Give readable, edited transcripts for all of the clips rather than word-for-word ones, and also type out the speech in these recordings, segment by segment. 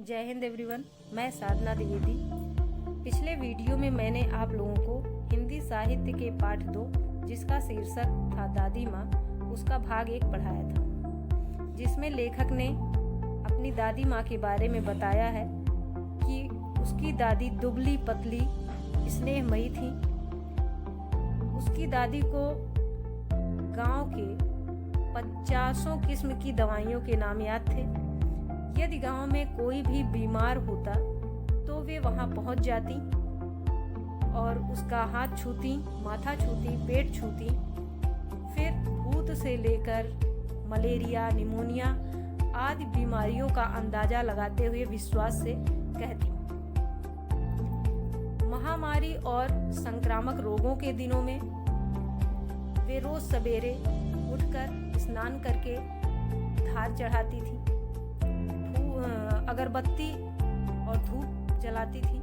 जय हिंद एवरीवन, मैं साधना द्विवेदी। पिछले वीडियो में मैंने आप लोगों को हिंदी साहित्य के पाठ 2 जिसका शीर्षक था दादी माँ, उसका भाग 1 पढ़ाया था, जिसमें लेखक ने अपनी दादी माँ के बारे में बताया है कि उसकी दादी दुबली पतली स्नेहमयी थी। उसकी दादी को गांव के 50 किस्म की दवाइयों के नाम याद थे। यदि गांव में कोई भी बीमार होता तो वे वहां पहुंच जाती और उसका हाथ छूती, माथा छूती, पेट छूती, फिर भूत से लेकर मलेरिया, निमोनिया आदि बीमारियों का अंदाजा लगाते हुए विश्वास से कहती। महामारी और संक्रामक रोगों के दिनों में वे रोज सवेरे उठकर स्नान करके धार चढ़ाती थी, अगरबत्ती और धूप जलाती थी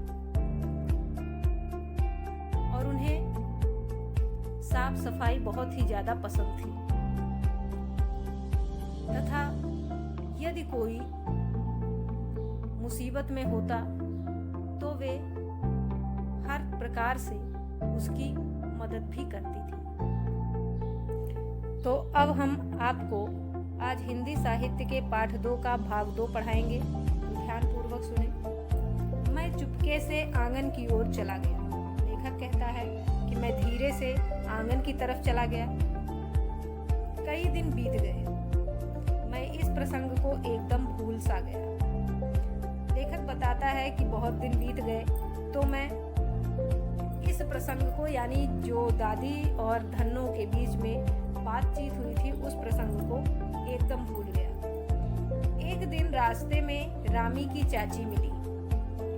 और उन्हें साफ सफाई बहुत ही ज्यादा पसंद थी तथा यदि कोई मुसीबत में होता तो वे हर प्रकार से उसकी मदद भी करती थी। तो अब हम आपको आज हिंदी साहित्य के पाठ 2 का भाग 2 पढ़ाएंगे। ध्यानपूर्वक सुने। मैं चुपके से आंगन की ओर चला गया। लेखक कहता है कि मैं धीरे से आंगन की तरफ चला गया। कई दिन बीत गए। मैं इस प्रसंग को एकदम भूल सा गया। लेखक बताता है कि बहुत दिन बीत गए तो मैं इस प्रसंग को, यानी जो दादी और धन्नो के बीच में बातचीत हुई थी, उस प्रसंग को एकदम भूल गया। एक दिन रास्ते में रामी की चाची मिली।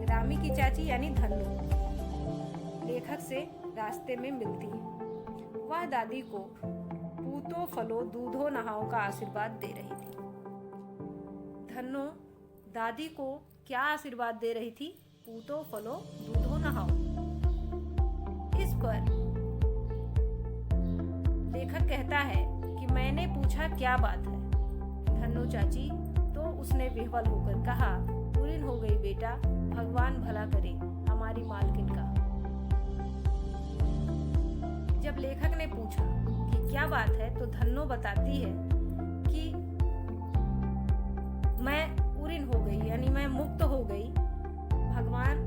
रामी की चाची यानी धन्नो लेखक से रास्ते में मिलती है। वह दादी को पूतो फलो दूधो नहाओ का आशीर्वाद दे रही थी। धन्नो दादी को क्या आशीर्वाद दे रही थी? पूतो फलो दूधो नहाओ। इस पर लेखक कहता है कि मैंने पूछा क्या बात है? धन्नो चाची तो उसने विह्वल होकर कहा, पूरिन हो गई बेटा, भगवान भला करे हमारी मालकिन का। जब लेखक ने पूछा कि क्या बात है तो धन्नो बताती है कि मैं पूरिन हो गई, यानी मैं मुक्त हो गई, भगवान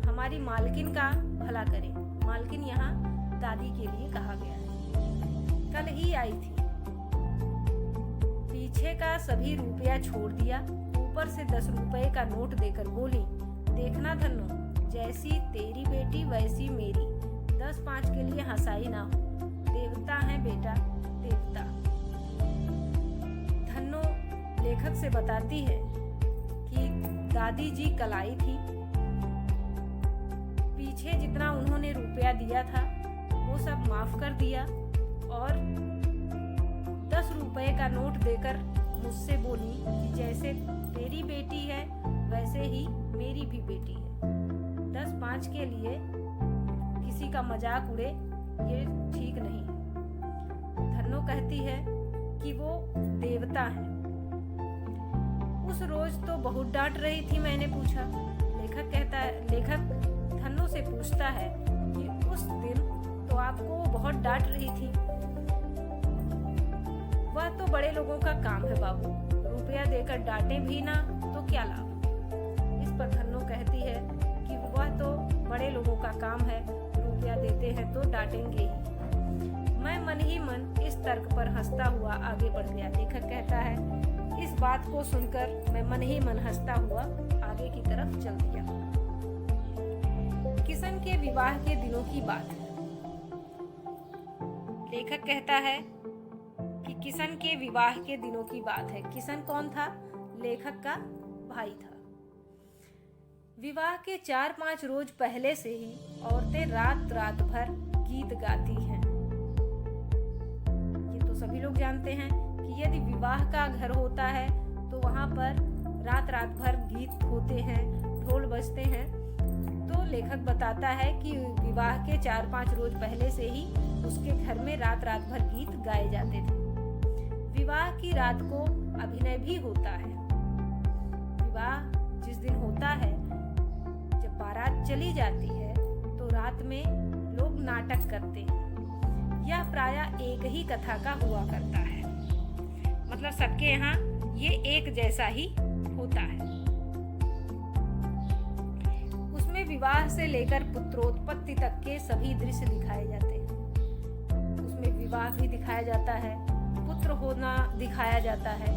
हमारी मालकिन का भला करे। मालकिन यहाँ दादी के लिए कहा गया है। कल ही आई थी, पीछे का सभी रुपया छोड़ दिया, ऊपर से 10 रुपए का नोट देकर बोली, देखना धन्नो, जैसी तेरी बेटी वैसी मेरी, 10-5 के लिए हंसाई ना हो, देवता है बेटा, देवता। धन्नो लेखक से बताती है कि दादी जी कल आई थी, पीछे जितना उन्होंने रुपया दिया था वो सब माफ कर दिया और 10 रुपए का नोट देकर मुझसे बोली कि जैसे तेरी बेटी है वैसे ही मेरी भी बेटी है, 10-5 के लिए किसी का मजाक उड़े ये ठीक नहीं है। धन्नो कहती है कि वो देवता है। उस रोज तो बहुत डांट रही थी, मैंने पूछा। लेखक धन्नो से पूछता है कि उस दिन तो आपको बहुत डांट रही थी। वह तो बड़े लोगों का काम है बाबू, रुपया देकर डांटे भी ना तो क्या लाभ। इस पर धन्नो कहती है कि वह तो बड़े लोगों का काम है, रुपया देते हैं तो डांटेंगे ही। मैं मन ही मन इस तर्क पर हंसता हुआ आगे बढ़ गया। लेखक कहता है इस बात को सुनकर मैं मन ही मन हंसता हुआ आगे की तरफ चल दिया। किशन के विवाह के दिनों की बात है। लेखक कहता है कि किशन के विवाह के दिनों की बात है। किशन कौन था? लेखक का भाई था। विवाह के 4-5 रोज पहले से ही औरतें रात भर गीत गाती हैं। ये तो सभी लोग जानते हैं कि यदि विवाह का घर होता है तो वहां पर रात भर गीत होते हैं, ढोल बजते हैं। तो लेखक बताता है कि विवाह के 4-5 रोज पहले से ही उसके घर में रात भर गीत गाए जाते थे। विवाह की रात को अभिनय भी होता है। विवाह दिन होता है, जब बारात चली जाती है तो रात में लोग नाटक करते हैं। यह प्रायः एक ही कथा का हुआ करता है, मतलब सबके यहाँ ये एक जैसा ही होता है। उसमें विवाह से लेकर पुत्रोत्पत्ति तक के सभी दृश्य दिखाए जाते हैं। उसमें विवाह भी दिखाया जाता है, पुत्र होना दिखाया जाता है।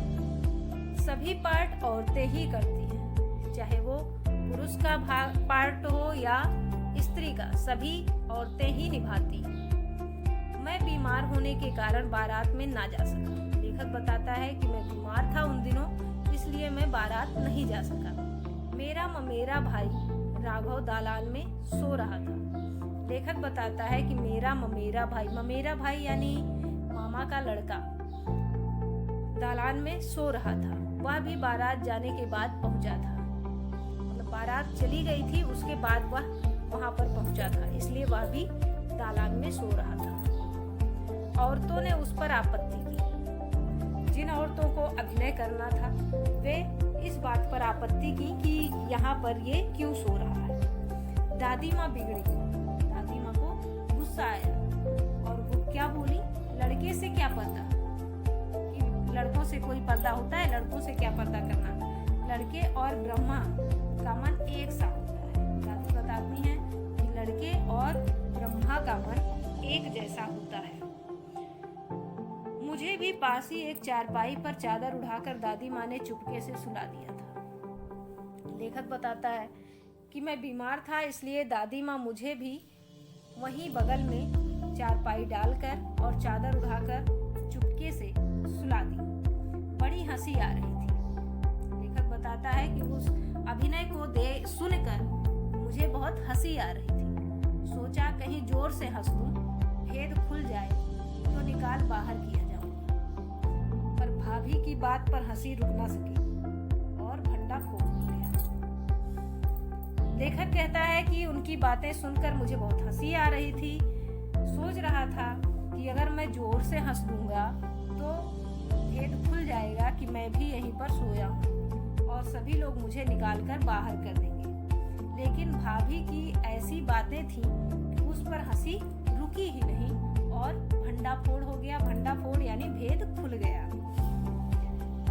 सभी पार्ट औरतें ही करती हैं, चाहे वो पुरुष का पार्ट हो या स्त्री का, सभी औरतें ही निभाती हैं। मैं बीमार होने के कारण बारात में ना जा सका। लेखक बताता है कि मैं बीमार था उन दिनों, इसलिए मैं बारात नहीं जा सका। मेरा ममेरा भाई राघव दालान में सो रहा था। लेखक बताता है कि मेरा ममेरा भाई यानी मामा का लड़का दालान में सो रहा था। वह भी बारात जाने के बाद पहुंचा था, मतलब बारात चली गई थी उसके बाद वह वहां पर पहुंचा था, इसलिए वह भी दालान में सो रहा था। औरतों ने उस पर आपत्ति की। जिन औरतों को अभिनय करना था वे इस बात पर आपत्ति की कि यहाँ पर ये क्यों सो रहा है। दादी माँ बिगड़ी। दादी माँ को गुस्सा आया और वो क्या बोली, लड़के से क्या पता कि लड़कों से कोई पर्दा होता है, लड़कों से क्या पर्दा करना। लड़के और ब्रह्मा का मन एक सा होता है। दादी बताती हैं कि लड़के और ब्रह्मा का मन एक जैसा होता है। मुझे भी पास ही एक चारपाई पर चादर उड़ाकर दादी माँ ने चुपके से सुला दिया था। लेखक बताता है कि मैं बीमार था, इसलिए दादी माँ मुझे भी वहीं बगल में चारपाई डालकर और चादर उड़ाकर चुपके से सुला दी। बड़ी हंसी आ रही थी। लेखक बताता है कि उस अभिनय को सुनकर मुझे बहुत हंसी आ रही थी। सोचा कहीं जोर से हंस दूं, भेद खुल जाए तो निकाल बाहर किया जाऊंगा। पर भाभी की बात पर हंसी रुक ना सकी और भंडा फोड़ गया। लेखक कहता है कि उनकी बातें सुनकर मुझे बहुत हंसी आ रही थी। सोच रहा था कि अगर मैं जोर से हंस दूंगा तो भेद खुल जाएगा कि मैं भी यहीं पर सोया हूँ और सभी लोग मुझे निकालकर बाहर कर देंगे। लेकिन भाभी की ऐसी बातें थीं कि उस पर हंसी रुकी ही नहीं और भंडा फोड़ हो गया। भंडा फोड़ यानी भेद खुल गया।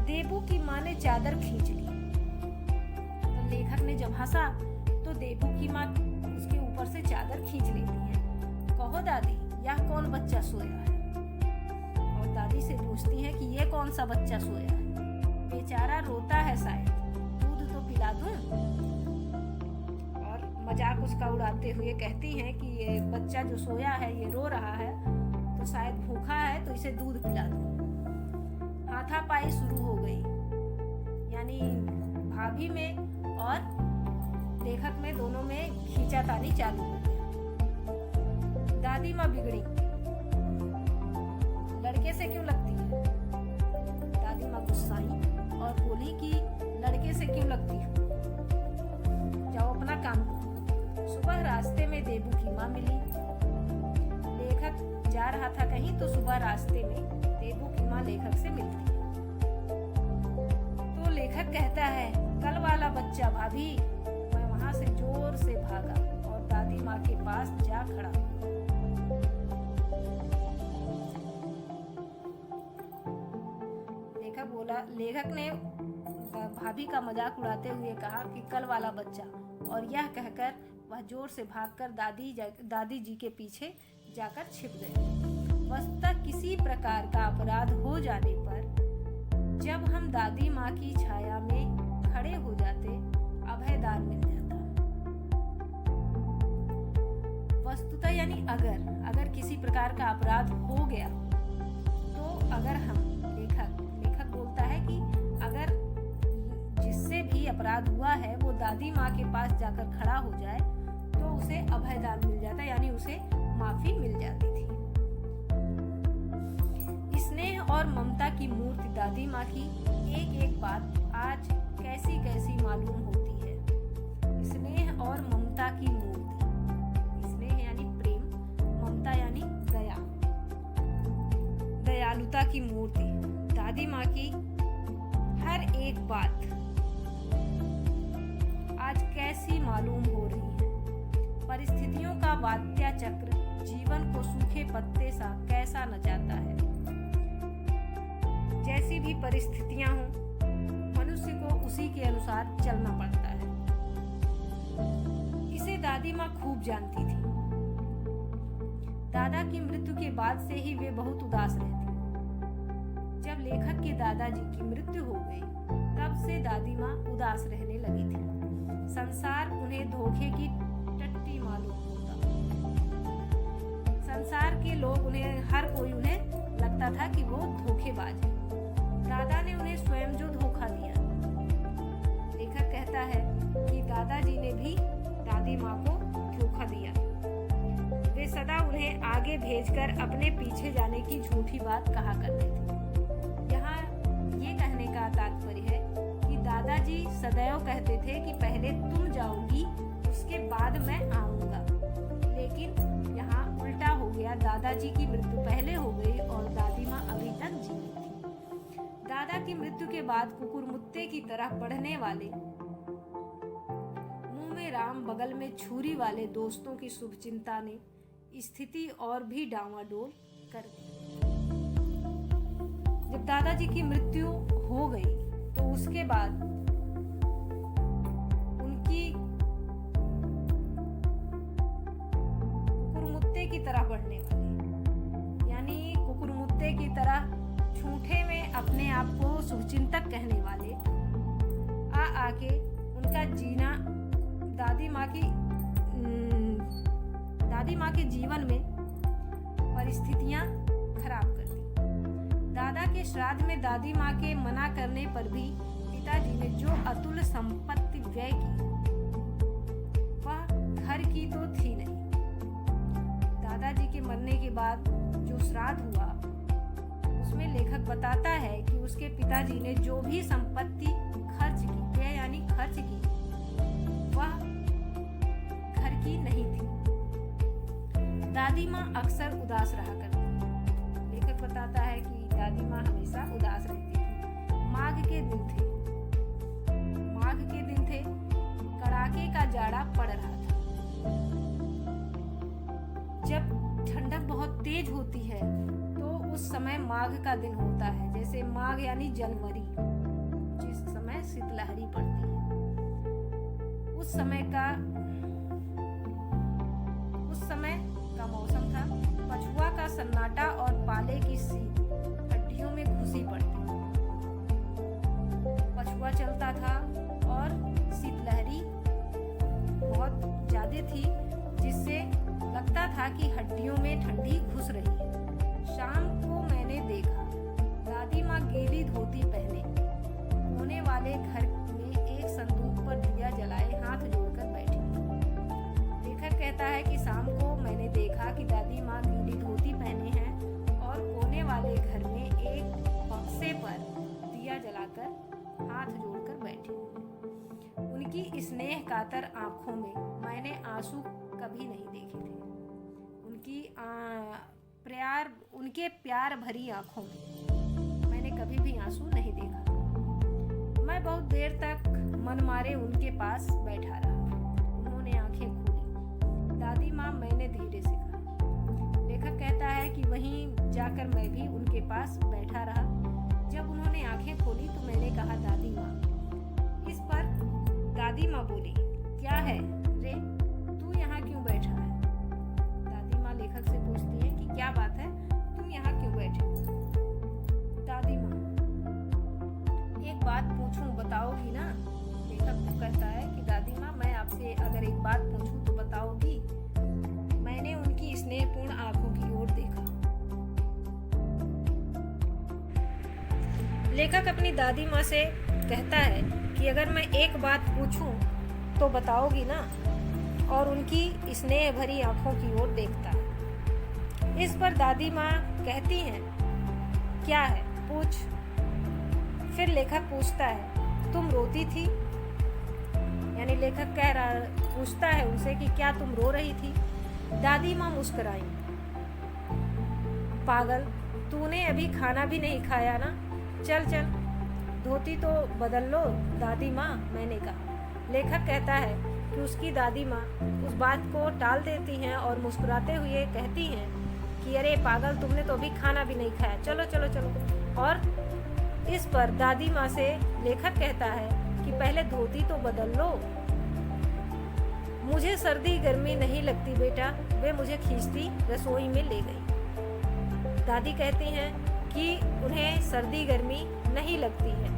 देबू की माँ ने चादर खींच ली। तो लेखक ने जब हंसा तो देबू की माँ उसके ऊपर से चादर खींच लेती है। कहो दादी, यह कौन बच्चा सोया है? और दादी से पूछती है कि ये कौन सा बच्चा सोया है? बेचारा रोता है, शायद दूध तो पिला दूं। और मजाक उसका उड़ाते हुए कहती हैं कि ये बच्चा जो सोया है ये रो रहा है, तो शायद भूखा है, तो इसे दूध पिला दूं। हाथापाई शुरू हो गई, यानी भाभी में और लेखक में दोनों में खींचातानी चालू हो गया। दादी माँ बिगड़ी। लड़के से क्यों लगती है? दादी माँ गुस्साई और बोली कि लड़के से क्यों लगती हो, जाओ अपना काम करो। सुबह रास्ते में देबू की माँ मिली। लेखक जा रहा था कहीं तो सुबह रास्ते में देबू की माँ लेखक से मिलती है। तो लेखक कहता है, कल वाला बच्चा भाभी। मैं वहां से जोर से भागा और दादी माँ के पास जा खड़ा। लेखक ने भाभी का मजाक उड़ाते हुए कहा कि कल वाला बच्चा, और यह कहकर वह जोर से भागकर दादी जी के पीछे जाकर छिप गए। वस्तुतः किसी प्रकार का अपराध हो जाने पर जब हम दादी माँ की छाया में खड़े हो जाते, अभयदान मिल जाता। वस्तुतः यानी अगर किसी प्रकार का अपराध हो गया तो अगर हम लेखक बोलता है कि अगर जिससे भी अपराध हुआ है वो दादी माँ के पास जाकर खड़ा हो जाए तो उसे अभयदान मिल जाता, यानी उसे माफी मिल जाती थी। स्नेह और ममता की मूर्ति दादी माँ की एक एक बात आज कैसी कैसी मालूम होती है। स्नेह और ममता की मूर्ति। स्नेह यानी प्रेम, ममता यानी दया, दयालुता की मूर्ति। दादी माँ की हर एक बात आज कैसी मालूम हो रही हैं। परिस्थितियों का वात्या चक्र जीवन को सूखे पत्ते सा कैसा नचाता है। जैसी भी परिस्थितियां हों, मनुष्य को उसी के अनुसार चलना पड़ता है। इसे दादी माँ खूब जानती थी। दादा की मृत्यु के बाद से ही वे बहुत उदास रहती। जब लेखक के दादाजी की मृत्यु हो गई, तब से दादी माँ उदास रहने लगी थी। संसार उन्हें धोखे की टट्टी मालूम होता। संसार के लोग हर कोई उन्हें लगता था कि वो धोखेबाज है। दादा ने उन्हें स्वयं जो धोखा दिया। लेखक कहता है कि दादाजी ने भी दादी माँ को धोखा दिया। वे सदा उन्हें आगे भेजकर अपने पीछे जाने की झूठी बात कहा करते थे। यहाँ ये कहने का तात्पर्य है कि दादाजी सदैव कहते थे कि पहले तुम जाओगी, उसके बाद मैं आऊंगा। लेकिन यहाँ उल्टा हो गया। दादाजी की मृत्यु पहले हो गई और दादी माँ अभी तक जीवित थी। दादा की मृत्यु के बाद कुकुरमुत्ते की तरह बढ़ने वाले, मुंह में राम बगल में छुरी वाले दोस्तों की शुभचिंता ने स्थिति और भी डावाडोल कर दी। जब दादाजी की मृत्यु हो गई तो उसके बाद उनकी कुकुरमुत्ते की तरह बढ़ने वाले, यानी कुकुरमुत्ते की तरह झूठे में अपने आप को शुभचिंतक कहने वाले आके उनका जीना दादी माँ के जीवन में परिस्थितियां खराब कर दी। दादा के श्राद्ध में दादी माँ के मना करने पर भी पिताजी ने जो अतुल संपत्ति व्यय की, वह घर की तो थी नहीं। दादाजी के मरने के बाद जो श्राद्ध हुआ, उसमें लेखक बताता है कि उसके पिताजी ने जो भी संपत्ति खर्च की, व्यय यानी खर्च की, वह घर की नहीं थी। दादी माँ अक्सर उदास रहा करती। लेखक बताता है कि दादी माँ हमेशा उदास रहती थी। माघ के दिन थे, कड़ाके का जाड़ा पड़ रहा था। जब ठंडक बहुत तेज होती है तो उस समय माघ का दिन होता है। जैसे माघ यानी जनवरी, जिस समय शीतलहरी पड़ती है, उस समय का मौसम था। पछुआ का सन्नाटा और पाले की सीट हड्डियों में घुसी पड़ती। पछुआ चलता था और शीतलहरी बहुत ज्यादा थी, जिससे लगता था कि हड्डियों में ठंडी घुस रही है। शाम को मैंने देखा दादी माँ गीली धोती पहने कोने वाले घर में एक संदूक पर दिया जलाए हाथ जोड़कर बैठी। लेखक कहता है कि शाम को मैंने देखा कि दादी माँ गीली धोती पहने हैं और कोने वाले घर में एक बक्से पर दिया जलाकर हाथ जोड़कर बैठी। उनकी स्नेह कातर आंखों में मैंने आंसू कभी नहीं देखे थे। उनके प्यार भरी आंखों में मैंने कभी भी आंसू नहीं देखा। मैं बहुत देर तक मन मारे उनके पास बैठा रहा। उन्होंने आंखें खोली। दादी माँ, मैंने धीरे से कहा। लेखक कहता है कि वहीं जाकर मैं भी उनके पास बैठा रहा। जब उन्होंने आंखें खोली तो मैंने कहा, दादी माँ। इस पर दादी माँ बोली, क्या है रे, तू यहाँ क्यों बैठा है? दादी माँ लेखक से पूछती है कि क्या बात है, तुम यहाँ क्यों बैठे? दादी माँ, एक बात पूछूं, बताओगी ना? लेखक कहता है कि दादी माँ, मैं आपसे अगर एक बात पूछूं तो बताओगी? मैंने उनकी स्नेहपूर्ण आंखों की ओर देखा। लेखक अपनी दादी माँ से कहता है कि अगर मैं एक बात पूछूं तो बताओगी ना? और उनकी स्नेह भरी आंखों की ओर देखता है। इस पर दादी माँ कहती हैं, क्या है, पूछ। फिर लेखक पूछता है, तुम रोती थी? यानी लेखक पूछता है उनसे कि क्या तुम रो रही थी? दादी माँ मुस्कुराई। पागल, तूने अभी खाना भी नहीं खाया ना? चल चल, धोती तो बदल लो दादी माँ, मैंने कहा। लेखक कहता है कि उसकी दादी माँ उस बात को टाल देती हैं और मुस्कुराते हुए कहती हैं कि अरे पागल, तुमने तो अभी खाना भी नहीं खाया, चलो चलो चलो। और इस पर दादी माँ से लेखक कहता है कि पहले धोती तो बदल लो। मुझे सर्दी गर्मी नहीं लगती बेटा, वे मुझे खींचती रसोई में ले गई। दादी कहती हैं कि उन्हें सर्दी गर्मी नहीं लगती है,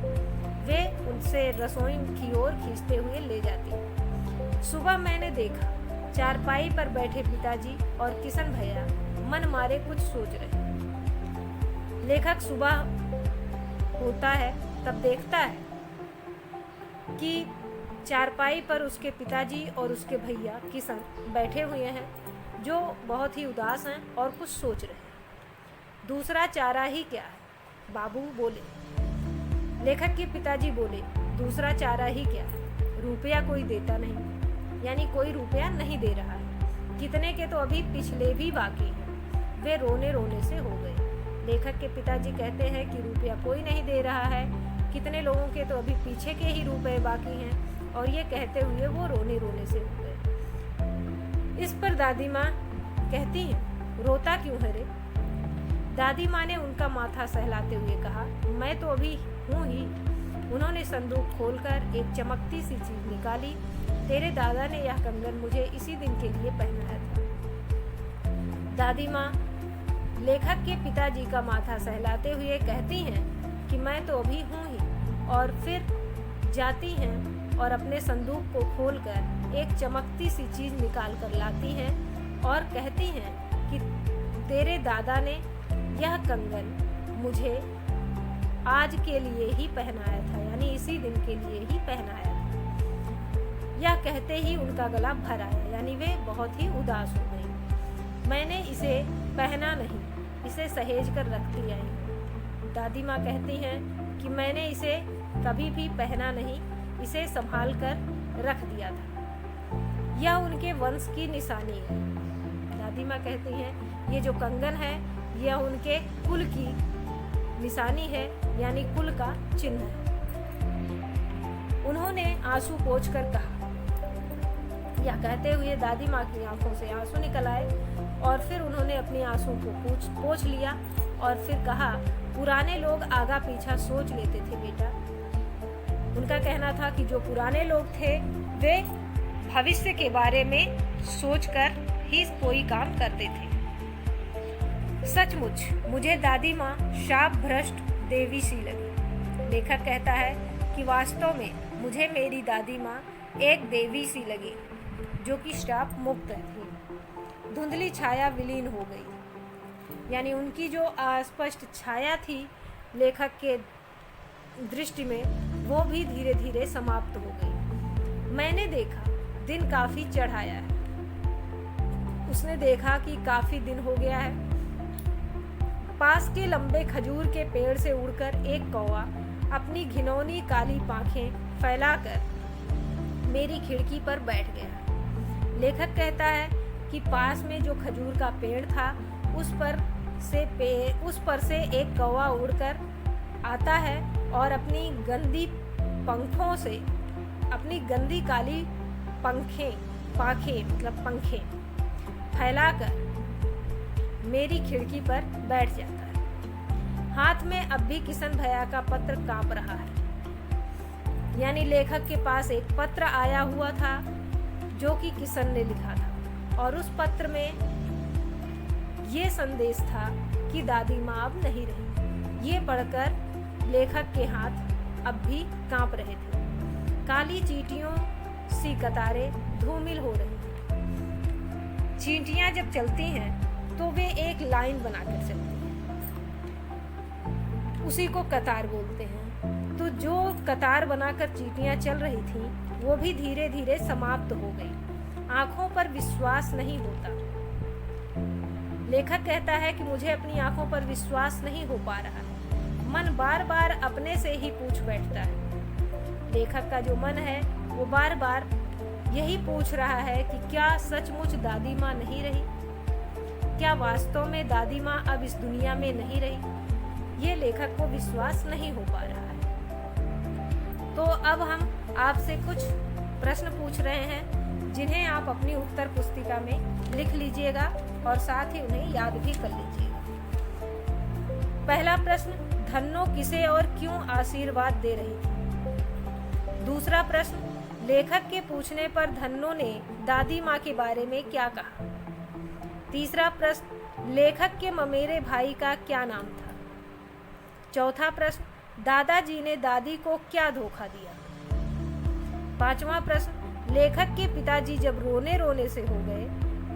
वे उनसे रसोई की ओर खींचते हुए ले जाती हैं। सुबह मैंने देखा चारपाई पर बैठे पिताजी और किशन भैया मन मारे कुछ सोच रहे। लेखक सुबह होता है तब देखता है कि चारपाई पर उसके पिताजी और उसके भैया किशन बैठे हुए हैं, जो बहुत ही उदास हैं और कुछ सोच रहे हैं। दूसरा चारा ही क्या है, बाबू बोले। लेखक के पिताजी बोले, दूसरा चारा ही क्या है, रुपया कोई देता नहीं, यानी कोई रुपया नहीं दे रहा है, कितने के तो अभी पिछले भी बाकी हैं। वे रोने रोने से हो गए। लेखक के पिताजी कहते हैं कि रुपया कोई नहीं दे रहा है, कितने लोगों के तो अभी पीछे के ही रुपए बाकी हैं, और ये कहते हुए वो रोने रोने से हो गए। इस पर दादी माँ कहती हैं, रोता क्यों है रे? दादी माँ ने उनका माथा सहलाते हुए कहा, मैं तो अभी हूँ ही। उन्होंने संदूक खोलकर एक चमकती सी चीज निकाली। तेरे दादा ने यह कंगन मुझे इसी दिन के लिए पहनाया था। दादी माँ लेखक के पिताजी का माथा सहलाते हुए कहती हैं कि मैं तो अभी हूँ ही, और फिर जाती हैं और अपने संदूक को खोलकर एक चमकती सी चीज निकाल कर लाती हैं और कहती हैं कि तेरे दादा ने यह कंगन मुझे आज के लिए ही पहनाया था, यानी इसी दिन के लिए ही पहनाया था। यह कहते ही उनका गला भर आया, यानी वे बहुत ही उदास हो गई। मैंने इसे पहना नहीं, इसे सहेज कर रखती आई हूँ। दादी माँ कहती हैं कि मैंने इसे कभी भी पहना नहीं, इसे संभाल कर रख दिया था, यह उनके वंश की निशानी है। दादी माँ कहती हैं ये जो कंगन है यह उनके कुल की निशानी है, यानी कुल का चिन्ह है। उन्होंने आंसू पोंछकर कहा। यह कहते हुए दादी माँ की आंखों से आंसू निकल आए और फिर उन्होंने अपनी आंसू को पोंछ लिया और फिर कहा, पुराने लोग आगा पीछा सोच लेते थे बेटा। उनका कहना था कि जो पुराने लोग थे वे भविष्य के बारे में सोचकर ही कोई काम करते थे। सचमुच मुझे दादी माँ शाप भ्रष्ट देवी सी लगी। लेखक कहता है कि वास्तव में मुझे मेरी दादी माँ एक देवी सी लगी, जो कि श्राप मुक्त थी। धुंधली छाया विलीन हो गई, यानी उनकी जो अस्पष्ट छाया थी लेखक के दृष्टि में, वो भी धीरे धीरे समाप्त हो गई। मैंने देखा दिन काफी चढ़ आया है। उसने देखा कि काफी दिन हो गया है। पास के लंबे खजूर के पेड़ से उड़कर एक कौवा अपनी घिनौनी काली पांखें फैलाकर मेरी खिड़की पर बैठ गया। लेखक कहता है कि पास में जो खजूर का पेड़ था उस पर से एक कौवा उड़कर आता है और अपनी गंदी पंखों से अपनी गंदी काली पंखें फैलाकर मेरी खिड़की पर बैठ जाता है। हाथ में अब भी किशन भैया का पत्र कांप रहा है, यानी लेखक के पास एक पत्र आया हुआ था जो कि किशन ने लिखा था, और उस पत्र में ये संदेश था कि दादी माँ अब नहीं रही। ये पढ़कर लेखक के हाथ अब भी कांप रहे थे। काली चींटियों सी कतारें धूमिल हो रही थी। चींटियां जब चलती हैं तो वे एक लाइन बनाकर चलती हैं, उसी को कतार बोलते हैं। तो जो कतार बनाकर चींटियां चल रही थीं, वो भी धीरे धीरे समाप्त हो गई। आंखों पर विश्वास नहीं होता। लेखक कहता है कि मुझे अपनी आंखों पर विश्वास नहीं हो पा रहा है। मन बार बार अपने से ही पूछ बैठता है। लेखक का जो मन है वो बार बार यही पूछ रहा है कि क्या सचमुच दादी माँ नहीं रही? क्या वास्तव में दादी माँ अब इस दुनिया में नहीं रही? ये लेखक को विश्वास नहीं हो पा रहा है। तो अब हम आपसे कुछ प्रश्न पूछ रहे हैं जिन्हें आप अपनी उत्तर पुस्तिका में लिख लीजिएगा और साथ ही उन्हें याद भी कर लीजिएगा। पहला प्रश्न, धन्नो किसे और क्यों आशीर्वाद दे रही थी? दूसरा प्रश्न, लेखक के पूछने पर धन्नो ने दादी माँ के बारे में क्या कहा? तीसरा प्रश्न, लेखक के ममेरे भाई का क्या नाम था? चौथा प्रश्न, दादाजी ने दादी को क्या धोखा दिया? पांचवा प्रश्न, लेखक के पिताजी जब रोने रोने से हो गए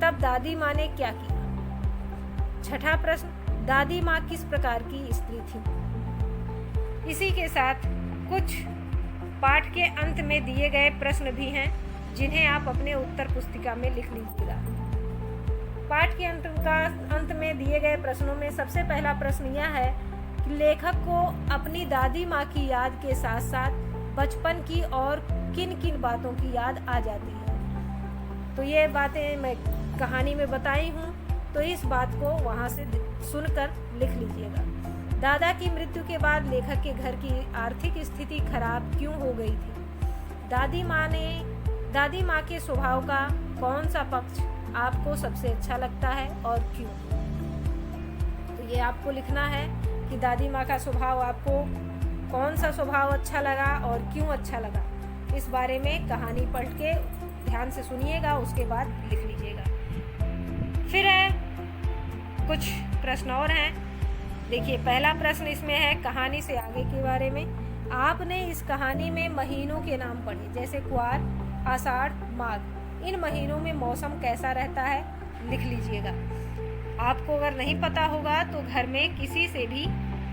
तब दादी माँ ने क्या किया? छठा प्रश्न, दादी माँ किस प्रकार की स्त्री थी? इसी के साथ कुछ पाठ के अंत में दिए गए प्रश्न भी हैं जिन्हें आप अपने उत्तर पुस्तिका में लिख लीजिएगा। पाठ के अंत में दिए गए प्रश्नों में सबसे पहला प्रश्न यह है कि लेखक को अपनी दादी माँ की याद के साथ साथ बचपन की और किन किन बातों की याद आ जाती है। तो ये बातें मैं कहानी में बताई हूँ, तो इस बात को वहाँ से सुनकर लिख लीजिएगा। दादा की मृत्यु के बाद लेखक के घर की आर्थिक स्थिति खराब क्यों हो गई थी? दादी माँ के स्वभाव का कौन सा पक्ष आपको सबसे अच्छा लगता है और क्यों? तो ये आपको लिखना है कि दादी माँ का स्वभाव आपको कौन सा स्वभाव अच्छा लगा और क्यों अच्छा लगा। इस बारे में कहानी पढ़ के ध्यान से सुनिएगा, उसके बाद लिख लीजिएगा। फिर है कुछ प्रश्न और हैं। देखिए, पहला प्रश्न इसमें है कहानी से आगे के बारे में। आपने इस कहानी में महीनों के नाम पढ़े, जैसे क्वार, आषाढ़, माघ। इन महीनों में मौसम कैसा रहता है लिख लीजिएगा। आपको अगर नहीं पता होगा तो घर में किसी से भी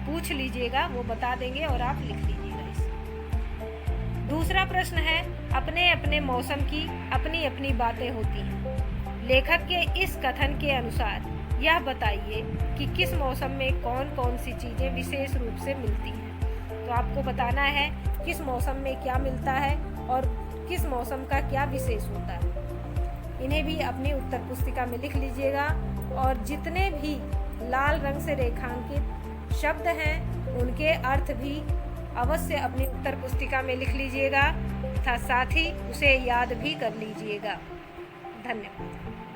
पूछ लीजिएगा, वो बता देंगे और आप लिख लीजिएगा इसे। दूसरा प्रश्न है, अपने अपने मौसम की अपनी अपनी बातें होती हैं। लेखक के इस कथन के अनुसार यह बताइए कि किस मौसम में कौन कौन सी चीज़ें विशेष रूप से मिलती हैं। तो आपको बताना है किस मौसम में क्या मिलता है और किस मौसम का क्या विशेष होता है। इन्हें भी अपनी उत्तर पुस्तिका में लिख लीजिएगा और जितने भी लाल रंग से रेखांकित शब्द हैं उनके अर्थ भी अवश्य अपनी उत्तर पुस्तिका में लिख लीजिएगा तथा साथ ही उसे याद भी कर लीजिएगा। धन्यवाद।